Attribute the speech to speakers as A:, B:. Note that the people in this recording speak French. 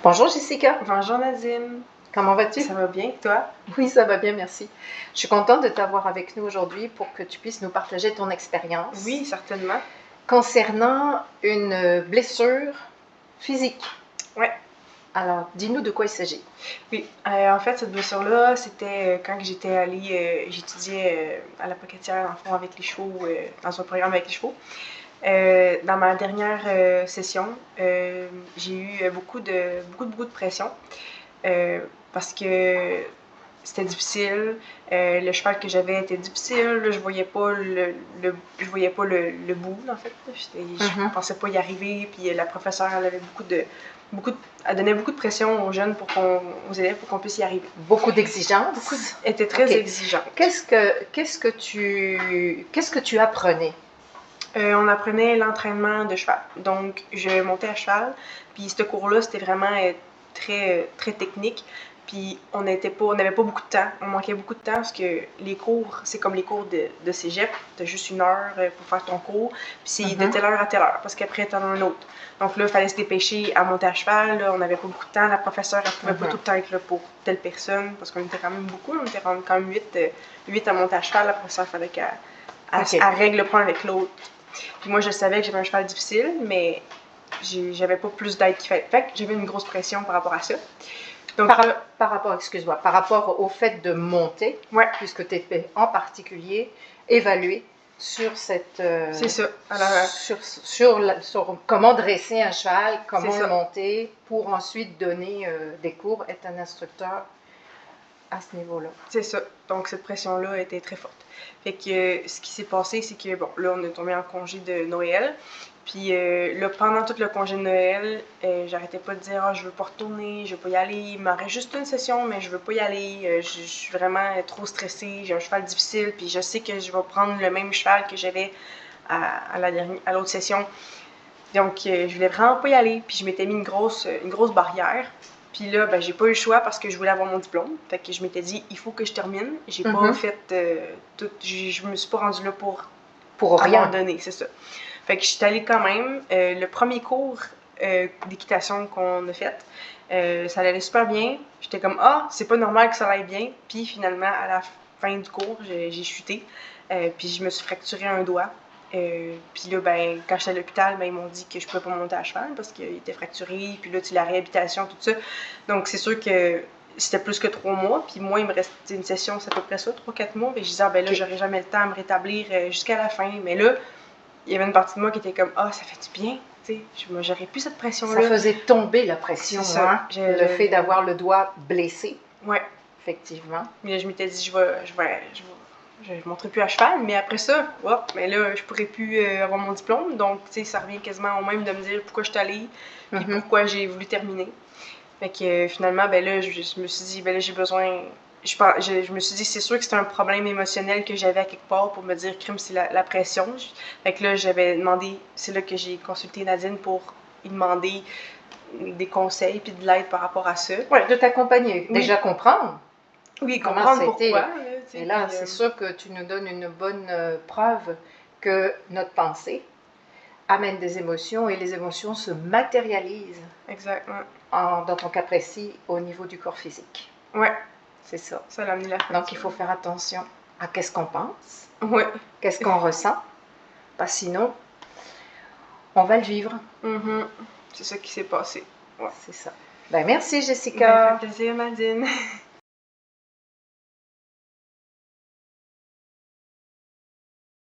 A: Bonjour Jessica,
B: Bonjour Nadine,
A: comment vas-tu?
B: ça va bien toi?
A: Oui, ça va bien, merci. Je suis contente de t'avoir avec nous aujourd'hui pour que tu puisses nous partager ton expérience
B: Oui, certainement.
A: concernant une blessure physique.
B: Ouais,
A: Alors, dis-nous de quoi il s'agit.
B: oui. En fait, cette blessure-là, c'était quand j'étais allée, j'étudiais à la Pocatière, dans le fond, avec les chevaux, dans un programme avec les chevaux. Dans ma dernière session, j'ai eu beaucoup de pression parce que c'était difficile. Le cheval que j'avais était difficile. Là, je voyais pas je voyais pas le bout, en fait. Je pensais pas y arriver. Puis la professeure, elle avait elle donnait beaucoup de pression aux jeunes aux élèves pour qu'on puisse y arriver.
A: Beaucoup d'exigences.
B: Elle était très exigeante.
A: Qu'est-ce que tu apprenais?
B: On apprenait l'entraînement de cheval. Donc, je montais à cheval. Puis ce cours-là, c'était vraiment très technique. Puis on n'avait pas beaucoup de temps. On manquait beaucoup de temps parce que les cours, c'est comme les cours de cégep. Tu as juste 1 heure pour faire ton cours. Puis c'est de telle heure à telle heure parce qu'après, tu en as un autre. Donc là, il fallait se dépêcher à monter à cheval. Là, on n'avait pas beaucoup de temps. La professeure, elle pouvait pas tout le temps être là pour telle personne parce qu'on était quand même beaucoup. On était quand même 8 à monter à cheval. La professeure, il fallait qu'elle règle le point avec l'autre. Puis moi, je savais que j'avais un cheval difficile, mais j'avais pas plus d'aide qu'il fallait. Fait que j'avais une grosse pression par rapport à ça.
A: Donc, par rapport au fait de monter,
B: ouais,
A: puisque tu étais en particulier évalué sur cette...
B: c'est ça.
A: Alors, sur comment dresser un cheval, comment le monter, pour ensuite donner des cours, être un instructeur à ce niveau-là.
B: C'est ça. Donc, cette pression-là était très forte. Fait que ce qui s'est passé, c'est que, bon, là, on est tombé en congé de Noël. Puis là, pendant tout le congé de Noël, j'arrêtais pas de dire je veux pas retourner, je veux pas y aller. Il m'en reste juste une session, mais je veux pas y aller. Je suis vraiment trop stressée. J'ai un cheval difficile, puis je sais que je vais prendre le même cheval que j'avais à l'autre session. Donc, je voulais vraiment pas y aller. Puis je m'étais mis une grosse barrière. Puis là, ben, j'ai pas eu le choix parce que je voulais avoir mon diplôme. Fait que je m'étais dit, il faut que je termine. J'ai pas fait tout. Je me suis pas rendue là pour
A: rien
B: donner, c'est ça. Fait que je suis allée quand même. Le premier cours d'équitation qu'on a fait, ça allait super bien. J'étais comme, c'est pas normal que ça aille bien. Puis finalement, à la fin du cours, j'ai chuté. Puis je me suis fracturé un doigt. Puis là, ben, quand j'étais à l'hôpital, ben, ils m'ont dit que je pouvais pas monter à cheval parce qu'il était fracturé. Puis là, tu la réhabilitation, tout ça. Donc, c'est sûr que c'était plus que 3 mois. Puis moi, il me restait une session, c'est à peu près ça, 3-4 mois. Puis je disais, ben là, j'aurais jamais le temps à me rétablir jusqu'à la fin. Mais là, il y avait une partie de moi qui était comme, ça fait du bien. J'aurais plus cette pression-là.
A: Ça faisait tomber la pression, hein? Le fait d'avoir le doigt blessé.
B: Ouais.
A: Effectivement.
B: Mais là, je m'étais dit, je ne monterai plus à cheval, mais après ça, mais là, je pourrais plus avoir mon diplôme. Donc, tu sais, ça revient quasiment au même de me dire pourquoi je suis allée et pourquoi j'ai voulu terminer. Fait que finalement, ben là, je me suis dit, ben là, j'ai besoin. Je me suis dit, c'est sûr que c'était un problème émotionnel que j'avais à quelque part pour me dire, crime, c'est la pression. Fait que là, j'avais demandé, c'est là que j'ai consulté Nadine pour lui demander des conseils puis de l'aide par rapport à ça.
A: Ouais, de t'accompagner. Oui. Déjà comprendre.
B: Oui, comprendre pourquoi.
A: Et là, c'est sûr que tu nous donnes une bonne preuve que notre pensée amène des émotions et les émotions se matérialisent.
B: Exactement.
A: Dans ton cas précis, au niveau du corps physique.
B: Ouais.
A: C'est ça.
B: Ça l'a amené la fin.
A: Donc, il faut faire attention à qu'est-ce qu'on pense.
B: Ouais.
A: Qu'est-ce qu'on ressent. Parce que sinon, on va le vivre.
B: C'est ça qui s'est passé.
A: Ouais. C'est ça. Ben, merci, Jessica.
B: Ça fait plaisir, Nadine.